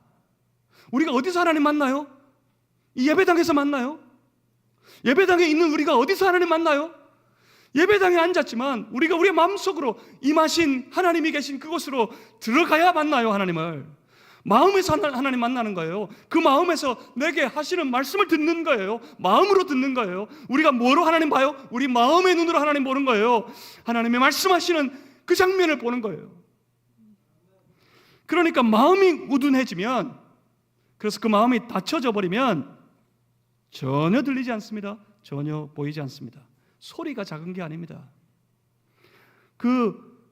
우리가 어디서 하나님 만나요? 이 예배당에서 만나요? 예배당에 있는 우리가 어디서 하나님 만나요? 예배당에 앉았지만 우리가 우리의 마음속으로 임하신 하나님이 계신 그곳으로 들어가야 만나요. 하나님을 마음에서 하나님 만나는 거예요. 그 마음에서 내게 하시는 말씀을 듣는 거예요. 마음으로 듣는 거예요. 우리가 뭐로 하나님 봐요? 우리 마음의 눈으로 하나님 보는 거예요. 하나님의 말씀하시는 그 장면을 보는 거예요. 그러니까 마음이 우둔해지면, 그래서 그 마음이 닫혀져 버리면 전혀 들리지 않습니다. 전혀 보이지 않습니다. 소리가 작은 게 아닙니다. 그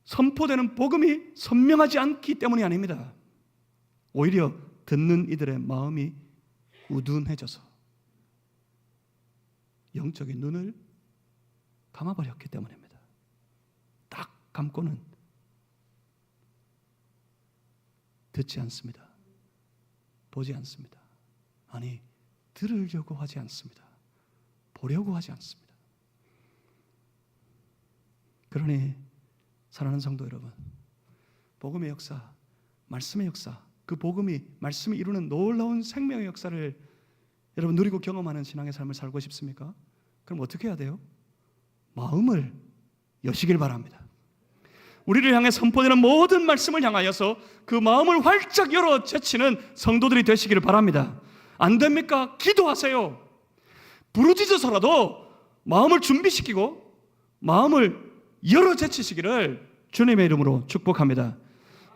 선포되는 복음이 선명하지 않기 때문이 아닙니다. 오히려 듣는 이들의 마음이 우둔해져서 영적인 눈을 감아버렸기 때문입니다. 딱 감고는 듣지 않습니다. 보지 않습니다. 아니, 들으려고 하지 않습니다. 보려고 하지 않습니다. 그러니 사랑하는 성도 여러분, 복음의 역사, 말씀의 역사, 그 복음이, 말씀이 이루는 놀라운 생명의 역사를 여러분 누리고 경험하는 신앙의 삶을 살고 싶습니까? 그럼 어떻게 해야 돼요? 마음을 여시길 바랍니다. 우리를 향해 선포되는 모든 말씀을 향하여서 그 마음을 활짝 열어 제치는 성도들이 되시기를 바랍니다. 안 됩니까? 기도하세요. 부르짖어서라도 마음을 준비시키고 마음을 열어 제치시기를 주님의 이름으로 축복합니다.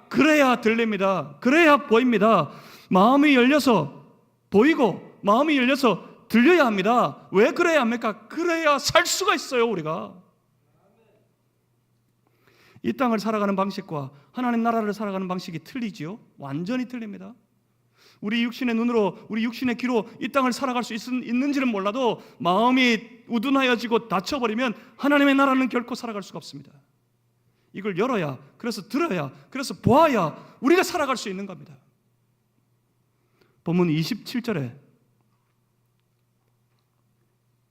그래야 들립니다. 그래야 보입니다. 마음이 열려서 보이고 마음이 열려서 들려야 합니다. 왜 그래야 합니까? 그래야 살 수가 있어요. 우리가 이 땅을 살아가는 방식과 하나님 나라를 살아가는 방식이 틀리지요. 완전히 틀립니다. 우리 육신의 눈으로, 우리 육신의 귀로 이 땅을 살아갈 수 있는지는 몰라도 마음이 우둔하여지고 닫혀버리면 하나님의 나라는 결코 살아갈 수가 없습니다. 이걸 열어야, 그래서 들어야, 그래서 보아야 우리가 살아갈 수 있는 겁니다. 본문 27절에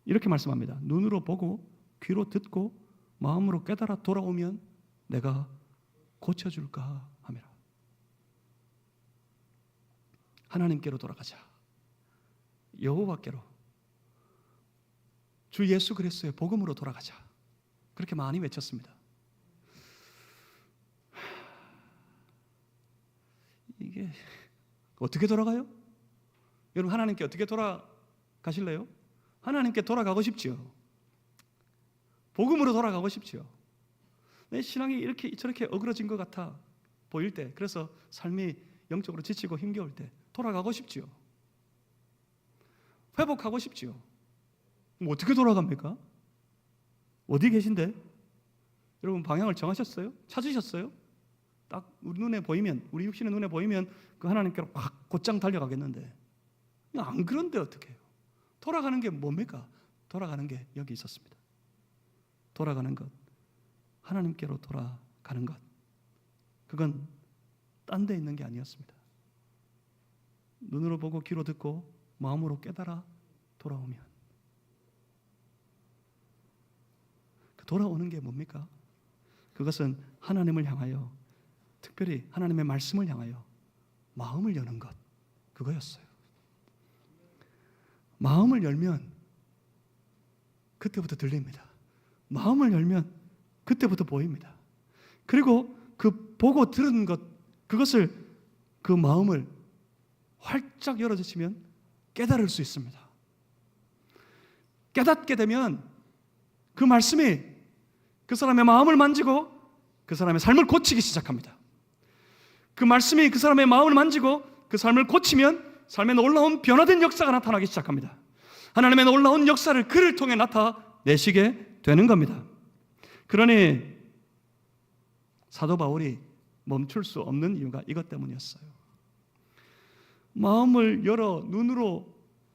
이렇게 말씀합니다. 눈으로 보고 귀로 듣고 마음으로 깨달아 돌아오면 내가 고쳐줄까 하미라. 하나님께로 돌아가자. 여호와께로, 주 예수 그리스도의 복음으로 돌아가자. 그렇게 많이 외쳤습니다. 이게 어떻게 돌아가요? 여러분 하나님께 어떻게 돌아가실래요? 하나님께 돌아가고 싶지요. 복음으로 돌아가고 싶지요. 내 신앙이 이렇게 저렇게 어그러진 것 같아 보일 때, 그래서 삶이 영적으로 지치고 힘겨울 때 돌아가고 싶지요. 회복하고 싶지요. 뭐 어떻게 돌아갑니까? 어디 계신데? 여러분 방향을 정하셨어요? 찾으셨어요? 딱 우리 눈에 보이면, 우리 육신의 눈에 보이면 그 하나님께로 확 곧장 달려가겠는데 안 그런데 어떻게 해요? 돌아가는 게 뭡니까? 돌아가는 게 여기 있었습니다. 돌아가는 것, 하나님께로 돌아가는 것, 그건 딴 데 있는 게 아니었습니다. 눈으로 보고 귀로 듣고 마음으로 깨달아 돌아오면, 그 돌아오는 게 뭡니까? 그것은 하나님을 향하여, 특별히 하나님의 말씀을 향하여 마음을 여는 것, 그거였어요. 마음을 열면 그때부터 들립니다. 마음을 열면 그때부터 보입니다. 그리고 그 보고 들은 것, 그것을, 그 마음을 활짝 열어주시면 깨달을 수 있습니다. 깨닫게 되면 그 말씀이 그 사람의 마음을 만지고 그 사람의 삶을 고치기 시작합니다. 그 말씀이 그 사람의 마음을 만지고 그 삶을 고치면 삶에 놀라운 변화된 역사가 나타나기 시작합니다. 하나님의 놀라운 역사를 그를 통해 나타내시게 되는 겁니다. 그러니 사도 바울이 멈출 수 없는 이유가 이것 때문이었어요. 마음을 열어 눈으로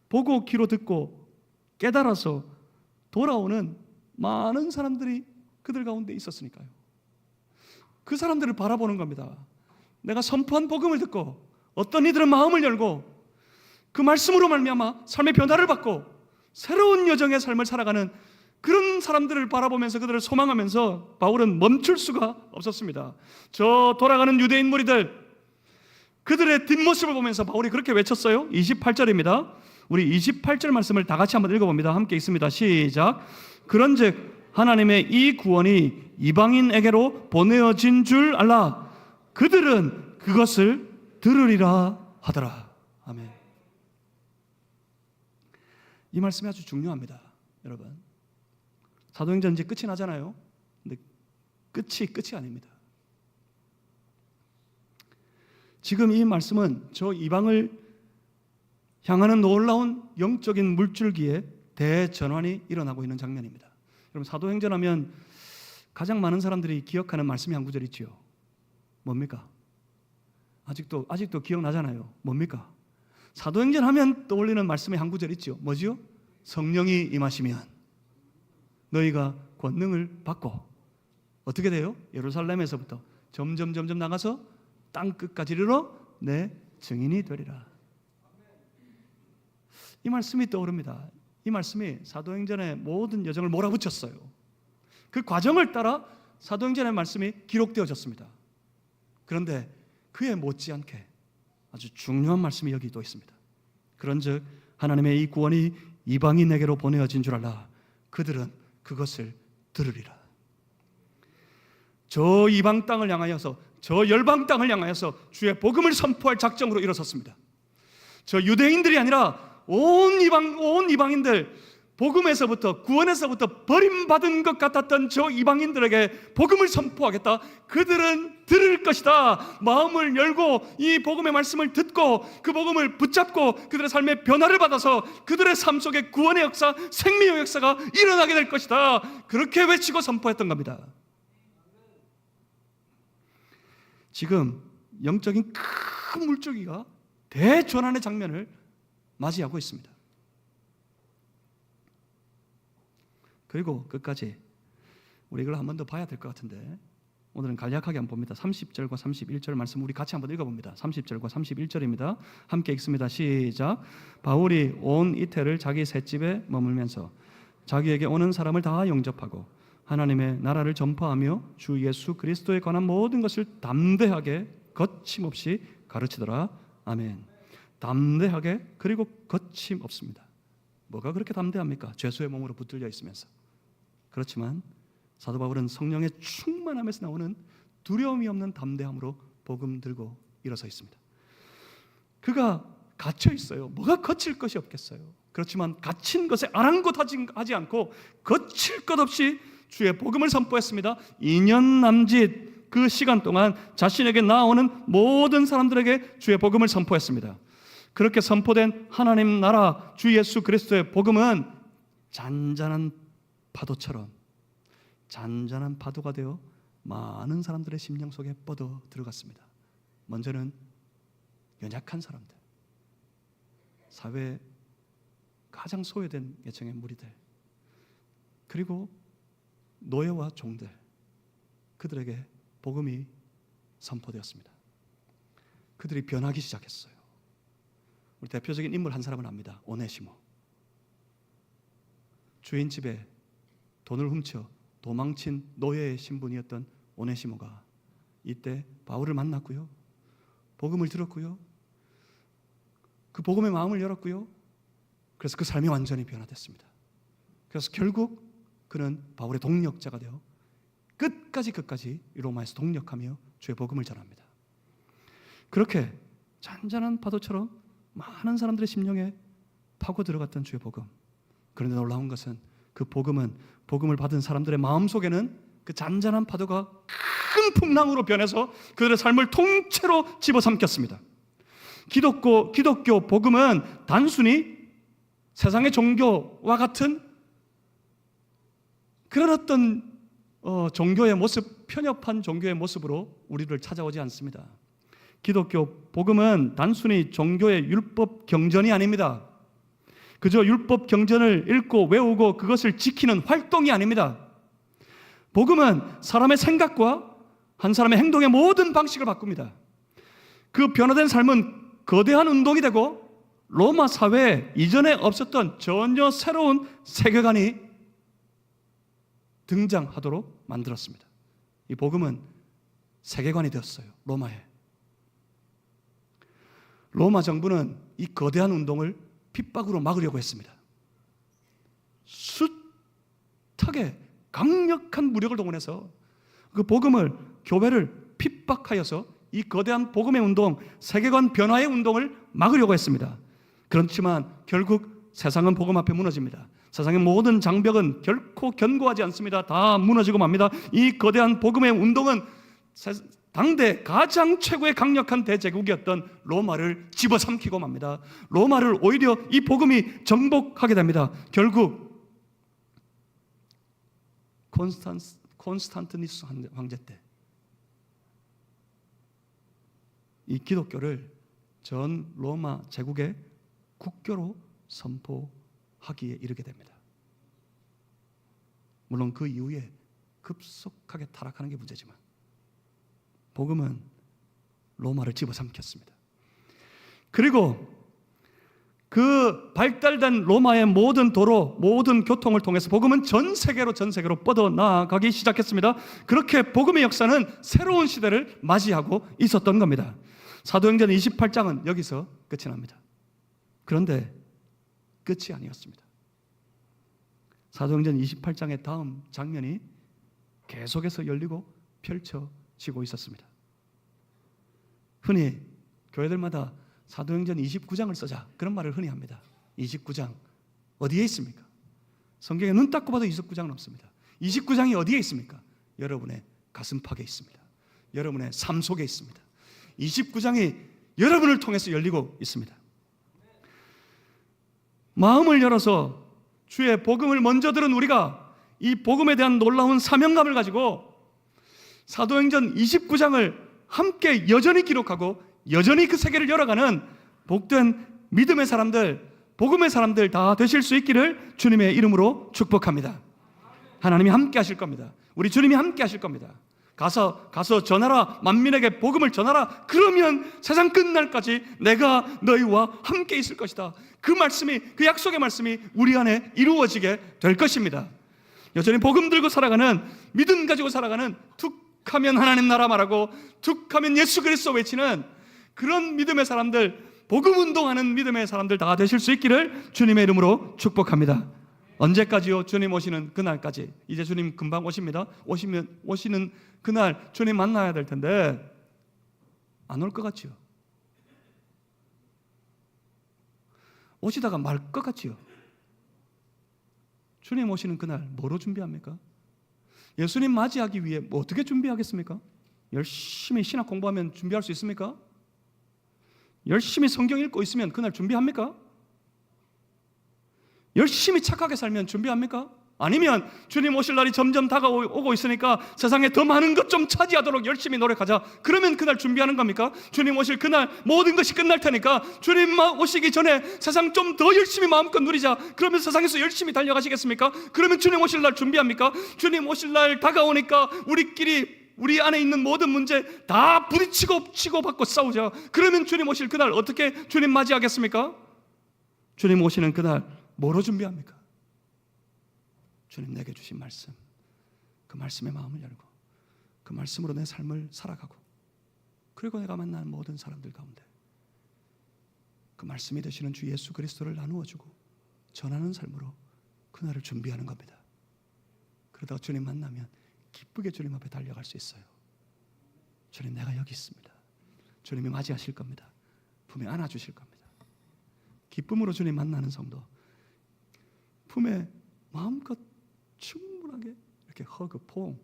보고 귀로 듣고 깨달아서 돌아오는 많은 사람들이 그들 가운데 있었으니까요. 그 사람들을 바라보는 겁니다. 내가 선포한 복음을 듣고 어떤 이들은 마음을 열고 그 말씀으로 말미암아 삶의 변화를 받고 새로운 여정의 삶을 살아가는 그런 사람들을 바라보면서 그들을 소망하면서 바울은 멈출 수가 없었습니다. 저 돌아가는 유대인 무리들, 그들의 뒷모습을 보면서 바울이 그렇게 외쳤어요. 28절입니다. 우리 28절 말씀을 다 같이 한번 읽어봅니다. 함께 읽습니다. 시작. 그런즉 하나님의 이 구원이 이방인에게로 보내어진 줄 알라. 그들은 그것을 들으리라 하더라. 아멘. 이 말씀이 아주 중요합니다, 여러분. 사도행전 이제 끝이 나잖아요. 근데 끝이 아닙니다. 지금 이 말씀은 저 이방을 향하는 놀라운 영적인 물줄기에 대전환이 일어나고 있는 장면입니다. 여러분 사도행전 하면 가장 많은 사람들이 기억하는 말씀이 한 구절 있지요. 뭡니까? 아직도 기억나잖아요. 뭡니까? 사도행전 하면 떠올리는 말씀의 한 구절 있죠. 뭐지요? 성령이 임하시면 너희가 권능을 받고 어떻게 돼요? 예루살렘에서부터 점점 나가서 땅 끝까지 이르러 내 증인이 되리라. 이 말씀이 떠오릅니다. 이 말씀이 사도행전의 모든 여정을 몰아붙였어요. 그 과정을 따라 사도행전의 말씀이 기록되어졌습니다. 그런데 그에 못지않게 아주 중요한 말씀이 여기 또 있습니다. 그런즉 하나님의 이 구원이 이방인에게로 보내어진 줄 알라. 그들은 그것을 들으리라. 저 이방 땅을 향하여서, 저 열방 땅을 향하여서 주의 복음을 선포할 작정으로 일어섰습니다. 저 유대인들이 아니라 온 이방인들, 복음에서부터, 구원에서부터 버림받은 것 같았던 저 이방인들에게 복음을 선포하겠다. 그들은 들을 것이다. 마음을 열고 이 복음의 말씀을 듣고 그 복음을 붙잡고 그들의 삶의 변화를 받아서 그들의 삶 속에 구원의 역사, 생명의 역사가 일어나게 될 것이다. 그렇게 외치고 선포했던 겁니다. 지금 영적인 큰 물줄기가 대전환의 장면을 맞이하고 있습니다. 그리고 끝까지 우리 이걸 한 번 더 봐야 될 것 같은데 오늘은 간략하게 한번 봅니다. 30절과 31절 말씀 우리 같이 한번 읽어봅니다. 30절과 31절입니다. 함께 읽습니다. 시작. 바울이 온 이태를 자기 셋집에 머물면서 자기에게 오는 사람을 다 영접하고 하나님의 나라를 전파하며 주 예수 그리스도에 관한 모든 것을 담대하게 거침없이 가르치더라. 아멘. 담대하게, 그리고 거침없습니다. 뭐가 그렇게 담대합니까? 죄수의 몸으로 붙들려 있으면서. 그렇지만 사도 바울은 성령의 충만함에서 나오는 두려움이 없는 담대함으로 복음 들고 일어서 있습니다. 그가 갇혀 있어요. 뭐가 거칠 것이 없겠어요. 그렇지만 갇힌 것에 아랑곳하지 않고 거칠 것 없이 주의 복음을 선포했습니다. 2년 남짓 그 시간 동안 자신에게 나오는 모든 사람들에게 주의 복음을 선포했습니다. 그렇게 선포된 하나님 나라 주 예수 그리스도의 복음은 잔잔한 파도처럼 잔잔한 파도가 되어 많은 사람들의 심령 속에 뻗어 들어갔습니다. 먼저는 연약한 사람들, 사회에 가장 소외된 계층의 무리들, 그리고 노예와 종들, 그들에게 복음이 선포되었습니다. 그들이 변하기 시작했어요. 우리 대표적인 인물 한 사람은 압니다. 오네시모. 주인 집에 돈을 훔쳐 도망친 노예의 신분이었던 오네시모가 이때 바울을 만났고요, 복음을 들었고요, 그 복음의 마음을 열었고요, 그래서 그 삶이 완전히 변화됐습니다. 그래서 결국 그는 바울의 동력자가 되어 끝까지 로마에서 동력하며 주의 복음을 전합니다. 그렇게 잔잔한 파도처럼 많은 사람들의 심령에 파고 들어갔던 주의 복음. 그런데 놀라운 것은 그 복음을 받은 사람들의 마음속에는 그 잔잔한 파도가 큰 풍랑으로 변해서 그들의 삶을 통째로 집어삼켰습니다. 기독교 복음은 단순히 세상의 종교와 같은 그런 어떤 종교의 모습, 편협한 종교의 모습으로 우리를 찾아오지 않습니다. 기독교 복음은 단순히 종교의 율법 경전이 아닙니다. 그저 율법 경전을 읽고 외우고 그것을 지키는 활동이 아닙니다. 복음은 사람의 생각과 한 사람의 행동의 모든 방식을 바꿉니다. 그 변화된 삶은 거대한 운동이 되고 로마 사회에 이전에 없었던 전혀 새로운 세계관이 등장하도록 만들었습니다. 이 복음은 세계관이 되었어요. 로마에. 로마 정부는 이 거대한 운동을 핍박으로 막으려고 했습니다. 숱하게 강력한 무력을 동원해서 그 복음을, 교회를 핍박하여서 이 거대한 복음의 운동, 세계관 변화의 운동을 막으려고 했습니다. 그렇지만 결국 세상은 복음 앞에 무너집니다. 세상의 모든 장벽은 결코 견고하지 않습니다. 다 무너지고 맙니다. 이 거대한 복음의 운동은 당대 가장 최고의 강력한 대제국이었던 로마를 집어삼키고 맙니다. 로마를 오히려 이 복음이 정복하게 됩니다. 결국 콘스탄티누스 황제 때 이 기독교를 전 로마 제국의 국교로 선포하기에 이르게 됩니다. 물론 그 이후에 급속하게 타락하는 게 문제지만 복음은 로마를 집어삼켰습니다. 그리고 그 발달된 로마의 모든 도로, 모든 교통을 통해서 복음은 전 세계로 뻗어나가기 시작했습니다. 그렇게 복음의 역사는 새로운 시대를 맞이하고 있었던 겁니다. 사도행전 28장은 여기서 끝이 납니다. 그런데 끝이 아니었습니다. 사도행전 28장의 다음 장면이 계속해서 열리고 펼쳐지고 있었습니다. 흔히 교회들마다 사도행전 29장을 쓰자 그런 말을 흔히 합니다. 29장 어디에 있습니까? 성경에 눈 닦고 봐도 29장은 없습니다. 29장이 어디에 있습니까? 여러분의 가슴팍에 있습니다. 여러분의 삶 속에 있습니다. 29장이 여러분을 통해서 열리고 있습니다. 마음을 열어서 주의 복음을 먼저 들은 우리가 이 복음에 대한 놀라운 사명감을 가지고 사도행전 29장을 함께 여전히 기록하고 여전히 그 세계를 열어가는 복된 믿음의 사람들, 복음의 사람들 다 되실 수 있기를 주님의 이름으로 축복합니다. 하나님이 함께 하실 겁니다. 우리 주님이 함께 하실 겁니다. 가서 전하라, 만민에게 복음을 전하라. 그러면 세상 끝날까지 내가 너희와 함께 있을 것이다. 그 말씀이, 그 약속의 말씀이 우리 안에 이루어지게 될 것입니다. 여전히 복음 들고 살아가는, 믿음 가지고 살아가는, 툭하면 하나님 나라 말하고 툭하면 예수 그리스도 외치는 그런 믿음의 사람들, 복음 운동하는 믿음의 사람들 다 되실 수 있기를 주님의 이름으로 축복합니다. 언제까지요? 주님 오시는 그날까지. 이제 주님 금방 오십니다. 오시는 그날 주님 만나야 될 텐데 안 올 것 같지요? 오시다가 말 것 같지요. 주님 오시는 그날 뭐로 준비합니까? 예수님 맞이하기 위해 뭐 어떻게 준비하겠습니까? 열심히 신학 공부하면 준비할 수 있습니까? 열심히 성경 읽고 있으면 그날 준비합니까? 열심히 착하게 살면 준비합니까? 아니면 주님 오실 날이 점점 다가오고 있으니까 세상에 더 많은 것 좀 차지하도록 열심히 노력하자. 그러면 그날 준비하는 겁니까? 주님 오실 그날 모든 것이 끝날 테니까 주님 오시기 전에 세상 좀 더 열심히 마음껏 누리자. 그러면 세상에서 열심히 달려가시겠습니까? 그러면 주님 오실 날 준비합니까? 주님 오실 날 다가오니까 우리 안에 있는 모든 문제 다 부딪히고 치고받고 싸우자. 그러면 주님 오실 그날 어떻게 주님 맞이하겠습니까? 주님 오시는 그날 뭐로 준비합니까? 주님 내게 주신 말씀, 그 말씀에 마음을 열고 그 말씀으로 내 삶을 살아가고, 그리고 내가 만나는 모든 사람들 가운데 그 말씀이 되시는 주 예수 그리스도를 나누어주고 전하는 삶으로 그날을 준비하는 겁니다. 그러다가 주님 만나면 기쁘게 주님 앞에 달려갈 수 있어요. 주님 내가 여기 있습니다. 주님이 맞이하실 겁니다. 품에 안아주실 겁니다. 기쁨으로 주님 만나는 성도, 품에 마음껏 충분하게 이렇게 허그, 포옹,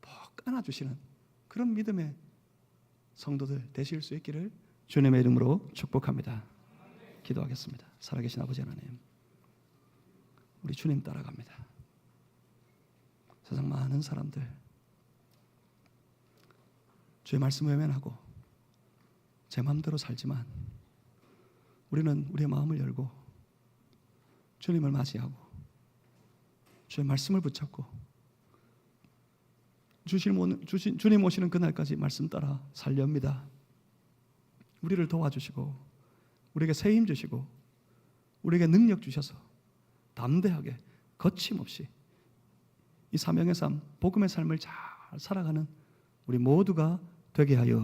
푹 안아주시는 그런 믿음의 성도들 되실 수 있기를 주님의 이름으로 축복합니다. 기도하겠습니다. 살아계신 아버지 하나님, 우리 주님 따라갑니다. 세상 많은 사람들 주의 말씀 외면하고 제 마음대로 살지만 우리는 우리의 마음을 열고 주님을 맞이하고 주의 말씀을 붙잡고 주님 오시는 그날까지 말씀 따라 살렵니다. 우리를 도와주시고 우리에게 새 힘 주시고 우리에게 능력 주셔서 담대하게 거침없이 이 사명의 삶, 복음의 삶을 잘 살아가는 우리 모두가 되게 하여